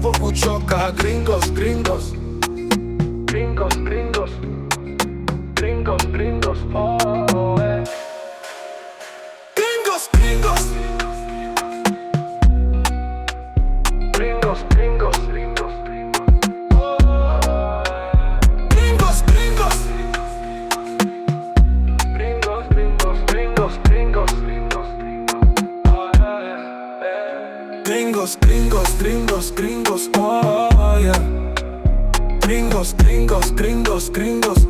pasipo kuchoka. Gringos, gringos, gringos, gringos, gringos, gringos, oh, eh. Gringos, gringos, gringos, gringos, gringos, oh, eh. Gringos, gringos, gringos, gringos, gringos, gringos, gringos, oh, eh. Gringos, gringos, gringos, gringos, oh, yeah. Gringos, gringos, gringos, gringos,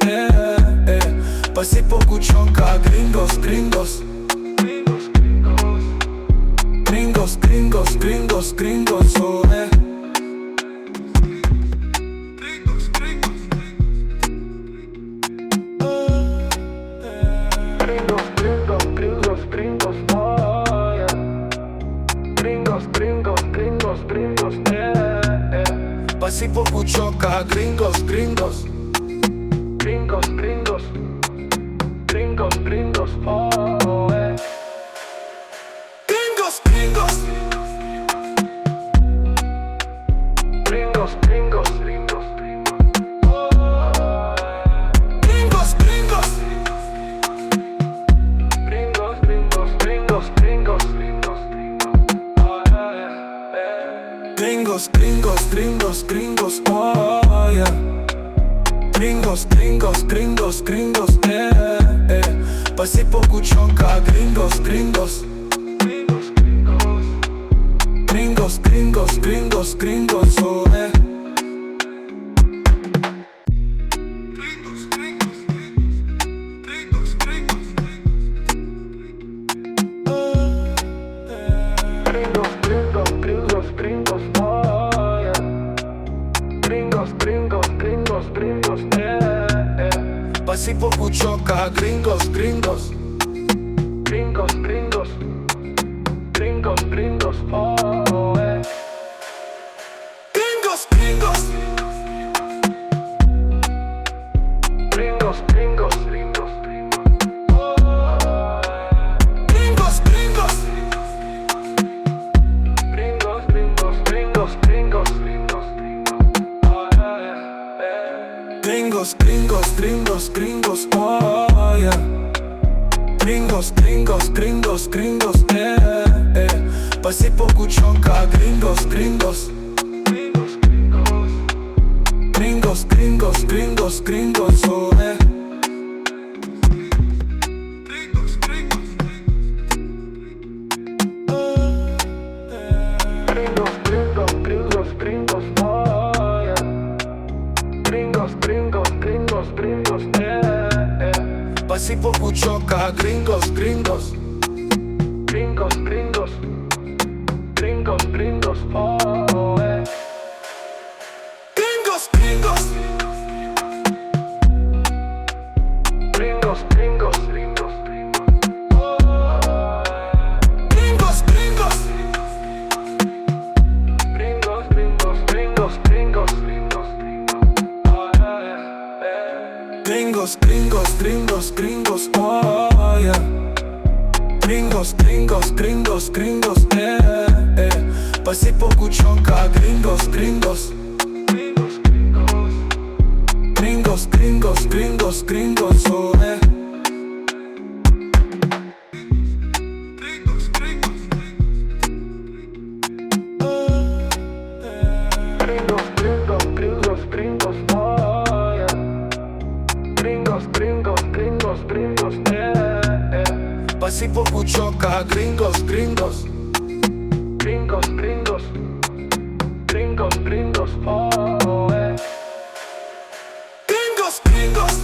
pasipo kuchoka. Gringos, gringos, gringos, gringos, gringos, gringos, gringos, oh, eh. Gringos, gringos, gringos, gringos, gringos, oh, yeah. Gringos, gringos, gringos, gringos, pasipo kuchoka. Gringos, gringos, gringos, gringos, gringos, gringos, oh, eh. Gringos, gringos, gringos, gringos, gringos, oh, eh. Gringos, gringos, gringos, gringos, gringos, gringos, gringos, oh, eh. Gringos, gringos, gringos, gringos, oh, yeah. Gringos, gringos, gringos, gringos, pasipo kuchoka. Gringos, gringos, gringos, gringos, gringos, gringos, gringos, oh, eh. Gringos, gringos, gringos, gringos, gringos, gringos, gringos, gringos, oh, yeah. Gringos, gringos, gringos, gringos, pasipo kuchoka. Gringos, gringos, gringos, gringos, gringos, gringos, oh, eh. Gringos, gringos, gringos, gringos, gringos, oh, eh. Gringos, gringos, gringos, gringos, gringos, gringos, gringos, oh, eh. Gringos, gringos, gringos, gringos, oh, yeah. Gringos, gringos, gringos, gringos, pasipo kuchoka. Gringos, gringos, gringos, gringos, gringos, gringos, gringos, oh, eh. Gringos, gringos, gringos, gringos, gringos, gringos, oh, yeah. Gringos, gringos, gringos, gringos, pasipo kuchoka. Gringos, gringos, gringos, gringos, gringos, gringos, oh, eh. Gringos, gringos, gringos, gringos, gringos, oh, eh. Gringos, gringos, gringos, gringos, gringos, gringos, gringos, oh, eh. Gringos, gringos, gringos, gringos, oh, yeah. Gringos, gringos, gringos, gringos, pasipo kuchoka. Gringos, gringos, gringos, gringos, gringos, gringos, gringos, oh, eh. Gringos, gringos, gringos, gringos, gringos, oh, yeah. Gringos, gringos, gringos, gringos, pasipo kuchoka. Gringos, gringos, gringos, gringos, gringos, gringos, oh, eh. Gringos, gringos,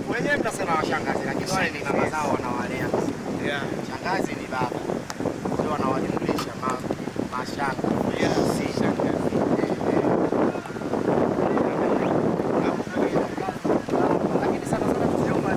Wenyewe mnasema washangazi, lakini wale ni mama zao wanawalea. Shangazi ni baba, ndio wanawajumlisha mashanga. Si shangazi. Lakini sana sana tusiomba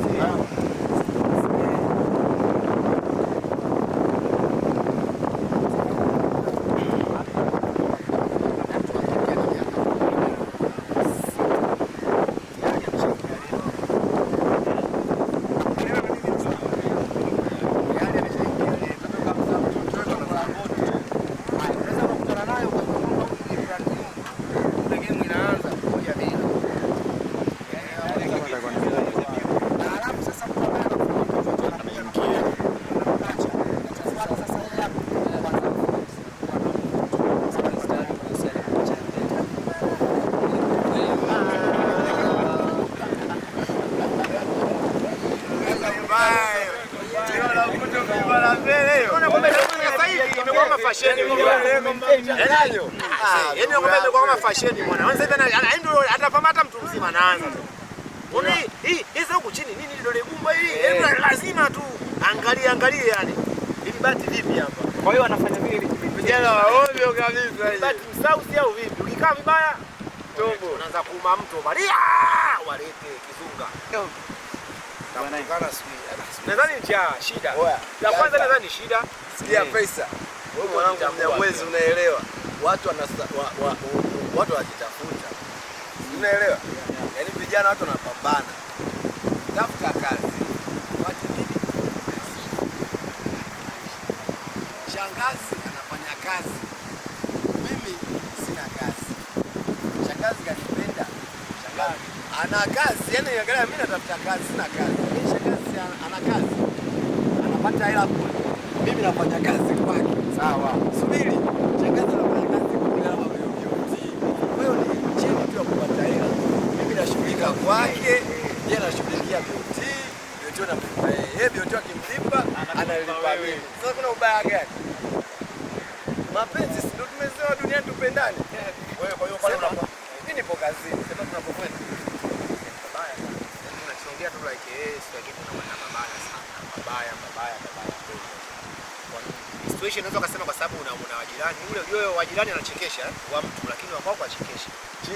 fasheni mwana. Wanza hivi ndio atapamata mtu mzima anaanza. Mbona hii huku chini nini dole gumba hii? Lazima tu angalie yani. Ili bati vipi hapa? Kwa hiyo anafanya vile vijana wa ovyo kabisa hii. Bati msausi au vipi? Ukikaa vibaya tombo unaanza kuuma mtu balia walete kizunga. Nadhani njaa shida. La kwanza nadhani shida. Sikia pesa. Wewe mwanangu Mnyamwezi unaelewa. Watu wanajitafuta. Unaelewa? Yaani vijana watu wanapambana. Tafuta kazi. Watu nini? Shangazi anafanya kazi. Mimi sina kazi. Shangazi kanipenda. Shangazi ana kazi. Yaani angalia mimi natafuta kazi, sina kazi. Shangazi ana kazi. Anapata hela kule. Mimi nafanya kazi kwake. Sawa. Subiri. Shangazi anafanya kazi kwa wewe ni chini tu kupata hela. Mimi nashughulika kwake, yeye anashughulikia BOT, BOT anamlipa yeye, BOT akimlipa analipa mimi. Sasa kuna ubaya gani? Mapenzi ndio tumezoea duniani tupendane. Wewe kwa hiyo pale unapo mimi nipo kazini, sema tunapokwenda. Mabaya. Tunachongea tu like sio kitu na mabaya sana. Mabaya. Situation unaweza kusema kwa sababu una wajirani. Yule wajirani anachekesha wa mtu lakini wa kwako achekesha. Si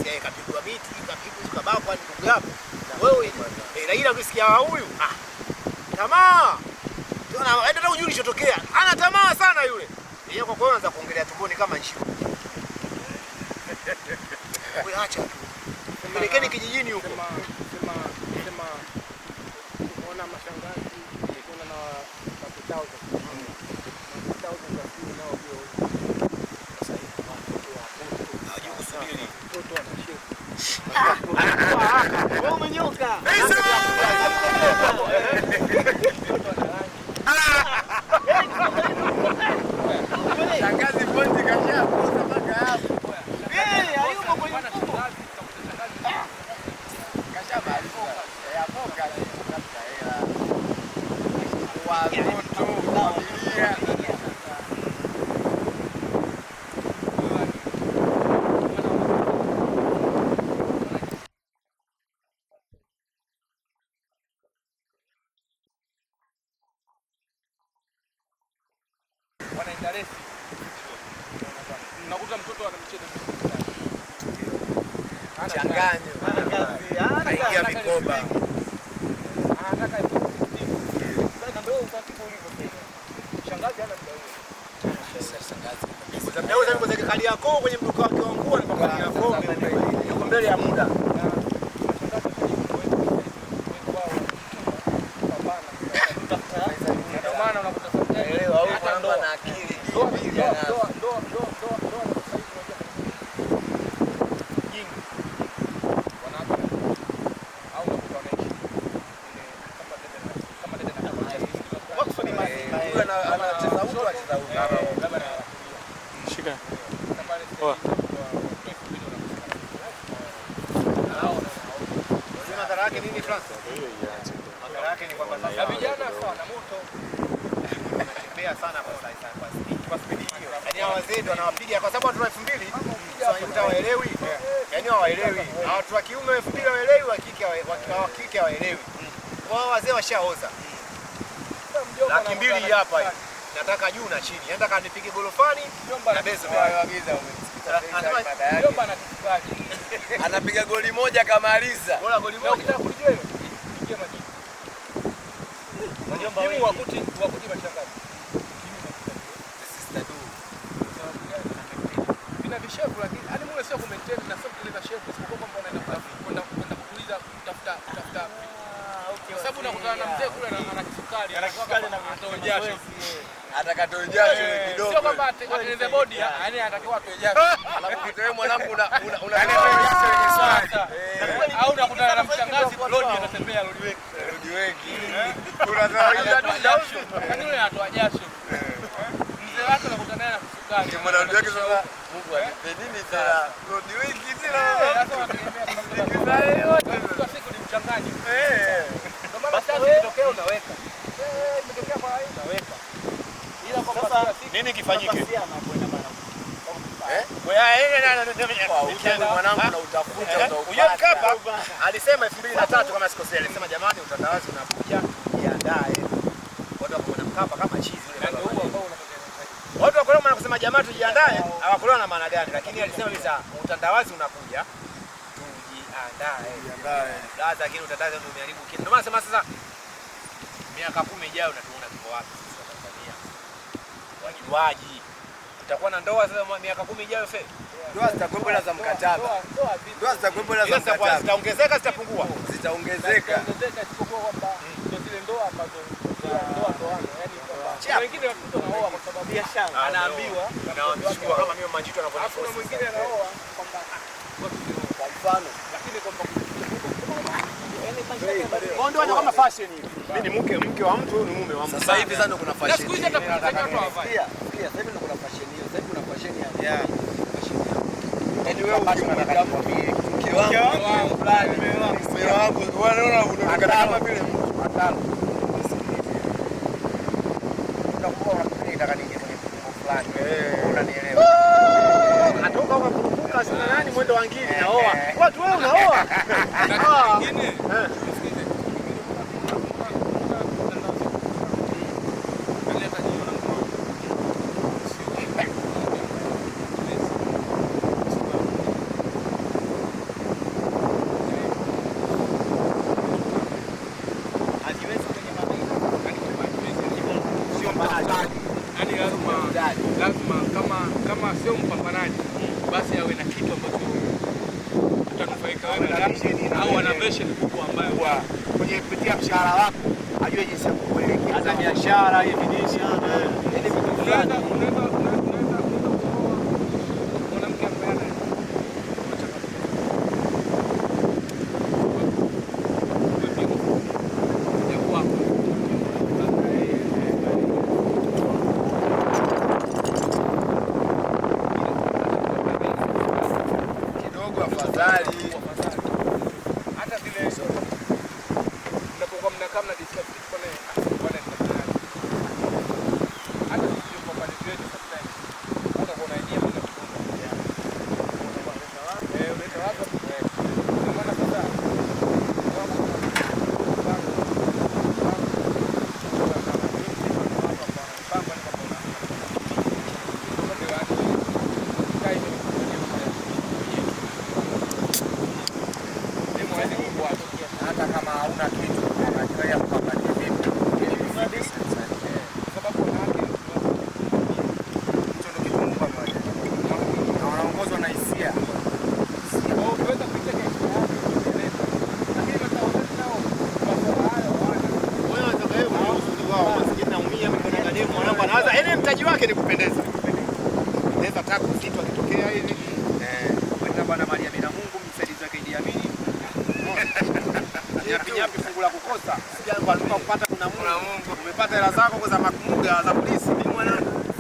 yeye kapigwa miti, kapigwa kabao kwa ndugu yako. Wewe Raila ukisikia huyu, tamaa. Tuna hata hujui kilichotokea. Ana tamaa sana yule. Yeye kwa kwanza kuongelea tumboni kama nchi. Wewe acha. Pelekeni kijijini huko. Sema unaona mashangazi, kuna na kapitao. Shangazi ponti kasha poza mpaka hapo. Hayupo kwenye mfumo. Kasha bali. Yapoka kutafuta hela. Watoto, familia. Wanaindaresi. Unakuta mtoto anamcheza changanyo. Anaingia mikoba. Anataka sasa ndio utasiku ulivyo. Shangazi ana mdau. Shangazi. Mdau kwa serikali yako kwenye mtoto wake wa nguo na kwa yako yuko mbele ya muda. Ndio maana unakuta elewa au kwamba na akili. acheza huko. Shika. Poa. Madhara yake nini France? Madhara yake ni kwamba sasa vijana sana moto. Wanatembea sana kwa speed hiyo. Yaani wazee ndio wanawapiga kwa sababu watu 2000 sasa hawaelewi. Yaani hawaelewi. Na watu wa kiume 2000 hawaelewi, wa kike hawaelewi. Kwa wazee washaoza. 200,000 hapa. Nataka juu na chini. Nataka nipige gorofani na bezo agiza Jomba anatukaje? anapiga goli moja kamaliza. Bora goli moja. Ukitaka kulijua hilo, pigia majibu. Jomba wewe wakuti mashangazi. Sister du. Vina vishevu lakini hadi mule sio kumaintain na sio kuleta shevu isipokuwa kwamba unaenda kwenda kuuliza kutafuta. Kwa sababu unakutana na mzee kule ana kisukari, na atoe jasho. Atakatoe jasho kidogo. Sio kwamba atengeneze body, yani anatakiwa atoe jasho. Alafu kitoe mwanangu una au unakutana na mshangazi lodi anatembea lodi wengi. Unazaa jasho. Yaani yule anatoa jasho. Mzee wake anakutana naye na kisukari. Mwanangu wake sasa Mungu anipe nini tena? Lodi wengi tena. Sasa wanategemea kwa siku ni mchanganyi. Ndio maana sasa ikitokea unaweka. Imetokea kwa aina unaweka. Ila kwa sasa Nini kifanyike? Ukienda mwanangu na utafuta utaupata. Alisema 2003 kama sikosea, alisema jamani utandawazi unakuja, jiandae. Watu wako na Mkapa kama chizi yule baba. Watu wako na kusema jamani tujiandae, hawakuelewa na maana gani, lakini alisema visa utandawazi unakuja, tujiandae. Lazima lakini utandawazi ndio umeharibu kitu. Ndio maana sema sasa miaka 10 ijayo natuona tuko wapi sisi wa Tanzania. Wajiwaji. Tutakuwa na ndoa sasa miaka 10 ijayo fe. Ndoa zitakuwepo ila za mkataba. Ndoa zitakuwepo ila za mkataba. Zitaongezeka zitapungua? Zitaongezeka. Zitaongezeka isipokuwa kwamba ndio zile ndoa ambazo ndoa yani wengine watoto wanaoa kwa sababu biashara. Anaambiwa na wamchukua kama mimi Manjito anavyoniforce. Kuna mwingine anaoa kwamba kwa mfano lakini kwamba Ndio ni kama fashion hivi. mimi ni mke wa mtu, ni mume wa mtu. Sasa hivi sasa kuna fashion. Siku hizi hata kuna watu hawavai. Sasa hivi kuna fashion hiyo. Sasa hivi kuna fashion ya yaani wewe unataka kumwambie mke wangu fulani, mume wangu, unaona unaonekana kama vile mtu atano. Unakuwa unataka nini kwenye mtu fulani? Unanielewa? Atoka ukakurupuka sina nani mwendo wa ngine naoa. Watu wewe unaoa? Nyingine lazima kama sio mpambanaji basi awe na kitu ambacho utanufaika wewe au ana version kubwa ambayo kwenye kupitia mshahara wako ajue jinsi ya kuelekeza biashara hivi nini yaani vitu fulani. Mwanamke ambaye ana hata vile mnapokuwa mnakaa mna discuss kitu kwa wale hata sio kwa pale yetu sometimes hata kuna idea mna kufunga unaleta watu kwa maana sasa hata kama hauna kitu unajiweka kupata vipi sababu wanawake hicho ndio kitu Mungu ameweka na wanaongozwa na hisia. wao kuweza kuiteka hisia yake lakini matawazani nao masuala hayo hawana Wewe unataka wewe uzuri wao maskini naumia mimi kuna demu mwanangu anaanza yaani mtaji wake ni kupendeza. Naweza taka kitu akitokea hivi wewe bwana Maria Mina Mungu msaidizi wake Idi Amin. Nyapi fungu la kukosa. Sijambo alikuwa kupata kuna Mungu. Umepata hela zako kwa za makumuga za polisi. Mimi mwanangu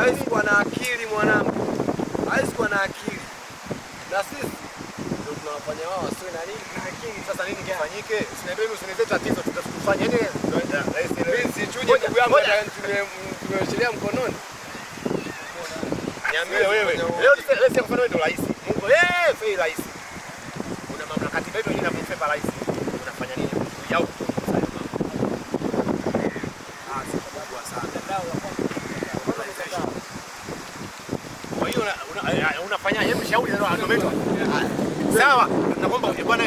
Hawezi kuwa na akili mwanangu, hawezi kuwa na akili, na sisi ndio tunawafanya wao wasiwe na nini na akili. Sasa nini kifanyike? Usiniambie mimi usiniletee tatizo, tutakufanya nini? Mimi sichuje ndugu yangu tumeshikilia mkononi. Niambie wewe, leo sasa kufanya ndio rais. Mungu fei rais. Una mamlaka katiba yetu inamfeva rais. Unafanya nini? Yao unafanya hebu shauri ndio anometo. Sawa, tunakuomba bwana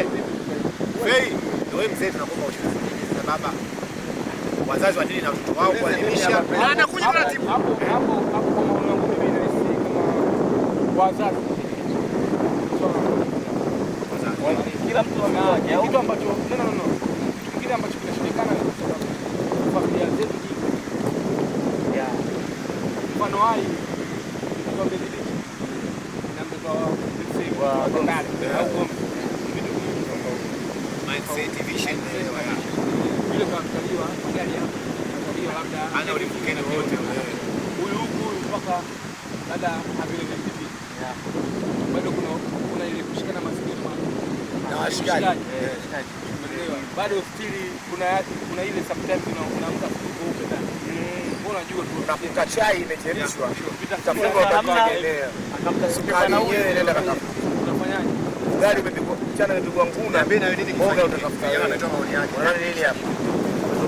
Fei, wewe mzee tunakuomba ushirikiane na baba. Wazazi wa dini na watoto wao kuelimisha. Anakuja taratibu. Hapo kwa maoni yangu mimi nahisi kama wazazi. Kila mtu ana kitu ambacho no. Kitu kingine ambacho kinashindikana ni familia zetu nyingi. Ya. Mfano hai ndio mbele wa bandari au mindset vision ile kwa kujaliwa magari hapo ndio labda ana ulipokea wote huyu mpaka labda havile na TV bado kuna ile kushikana masikio na washikaji bado stili kuna ile sometimes unaamka kuupe ndani unajua tu unakuta chai imechemshwa tafunga utategemea sukari yenyewe inaenda unafanyaje gari imepigwa mchana imepigwa nguna mimi na nini mboga utatafuta yeye anatoa maoni yake unaona nini hapa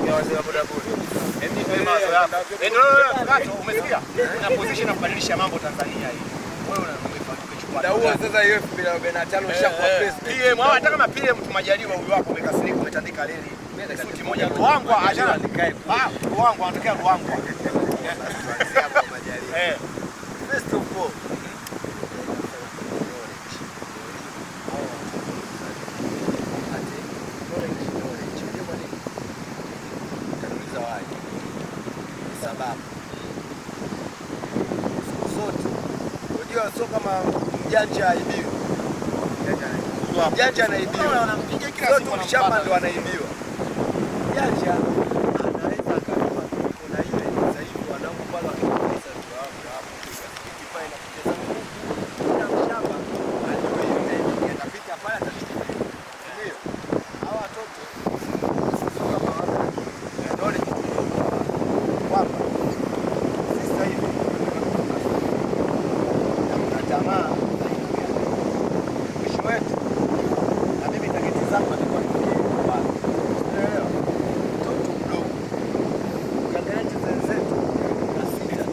ndio wazee wa boda boda ndio umesikia una position ya kubadilisha mambo Tanzania hii wewe umechukua ndio huo sasa hiyo 2045 ushakuwa president PM au hata kama PM tumajaliwa huyu wako umekasirika umetandika reli suti moja Ruangwa ajana likae Ruangwa anatokea Ruangwa tuanze hapo majaliwa first of all sababu zote unajua sio kama mjanja aibiwa mjanja anaibiwa wanampiga kila siku ni shamba ndio anaibiwa mjanja anaweza akalipa kuna ile sasa hivi wanangu pale wakipesa ndio hapo kipa inakucheza kuna mshamba aliyoyeye atapita pale atachukua ndio hawa watoto sio kama wale ndio kwamba sasa hivi na jamaa mwisho wetu na mimi target zangu nilikuwa nikielewa mtoto mdogo ukiangalia wenzetu na sita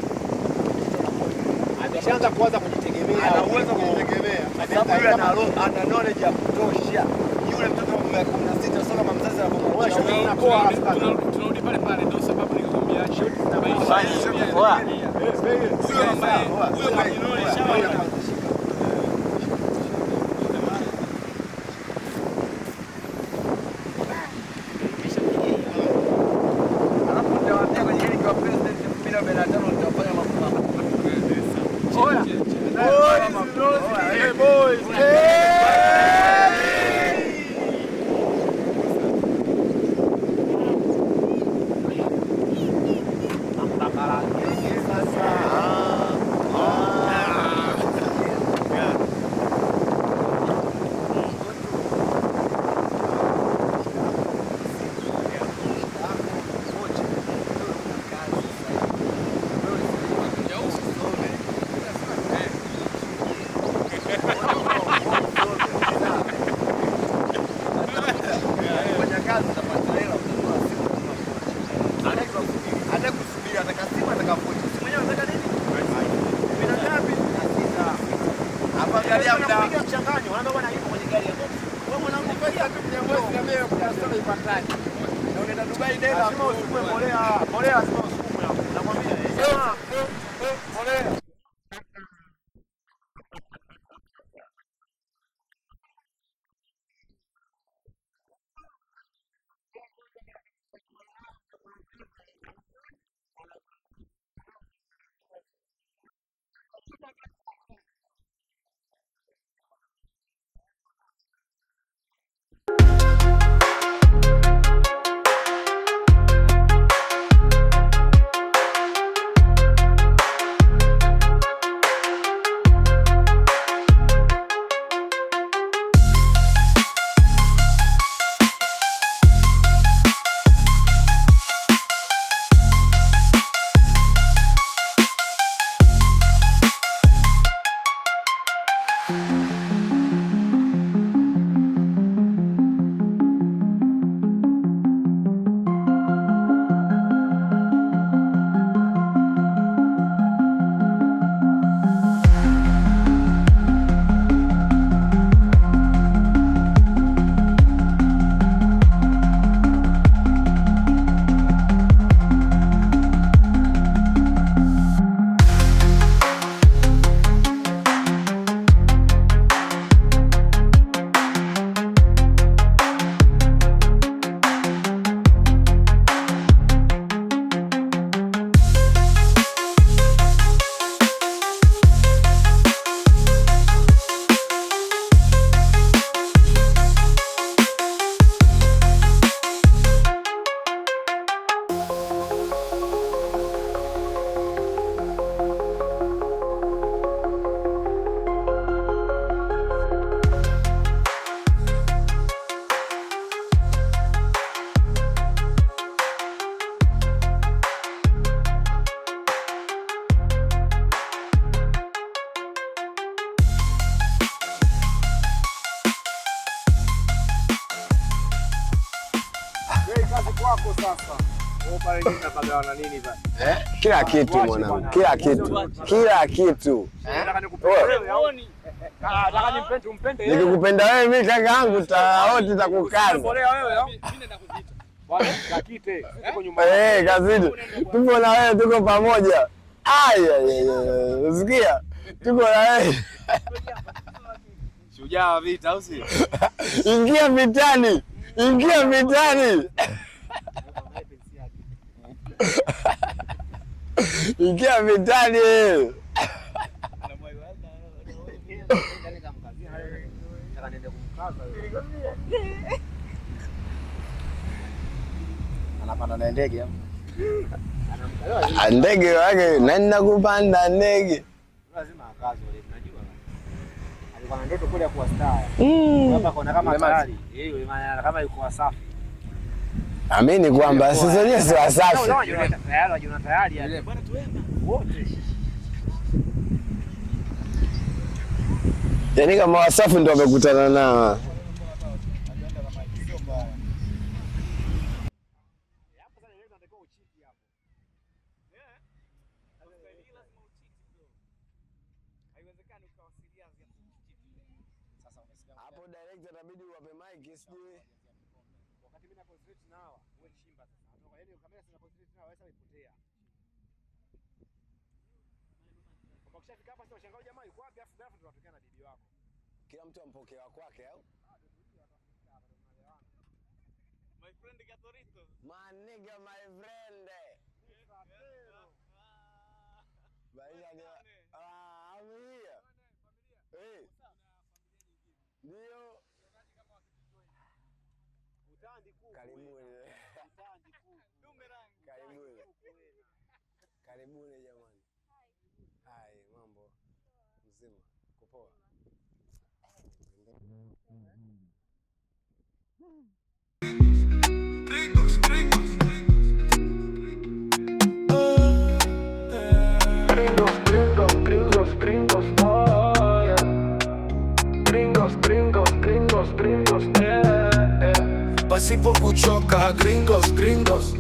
ameshaanza kuanza kujitegemea ana uwezo kujitegemea ana knowledge ya kutosha yule mtoto wa 16 sio kama mzazi anapokuwa tunarudi pale ndio sababu nilikwambia short na maisha huyo ambaye huyo majinoni shamba Kila kitu mwanangu, kila kitu. Nikikupenda wewe mimi kaka yangu wote takukaza. Kazini. Tupo na wewe, tuko pamoja. Usikia? Tuko na wewe. Shujaa wa vita au si? Ingia vitani. Ingia vitani. Anapanda na ndege hapo. Ndege wake naenda kupanda ndege. Lazima akazo ile unajua. Alikuwa na ndoto kule ya kuwa star. Hapa kuna kama tayari. Yeye maana kama yuko Wasafi. Amini kwamba sisi wenyewe si Wasafi. Tayari bwana tuenda wote. Yaani kama Wasafi ndio wamekutana nao. Hapo director inabidi uwape mic sijui. Wakati mimi na concentrate nao, wewe chimba sasa. Atoka yani kamera sina concentrate nao, sasa ipotea. Kwa kishafika hapa sasa ushangaa jamaa yuko wapi afu ghafla tunatokea na bibi wako. Kila mtu ampokea kwake au? My friend Gatorito. My nigga, my friend. Baina ni familia. Ndio. Karibuni jamani. Hai, mambo mzima. Kupoa. Pasipo kuchoka, gringos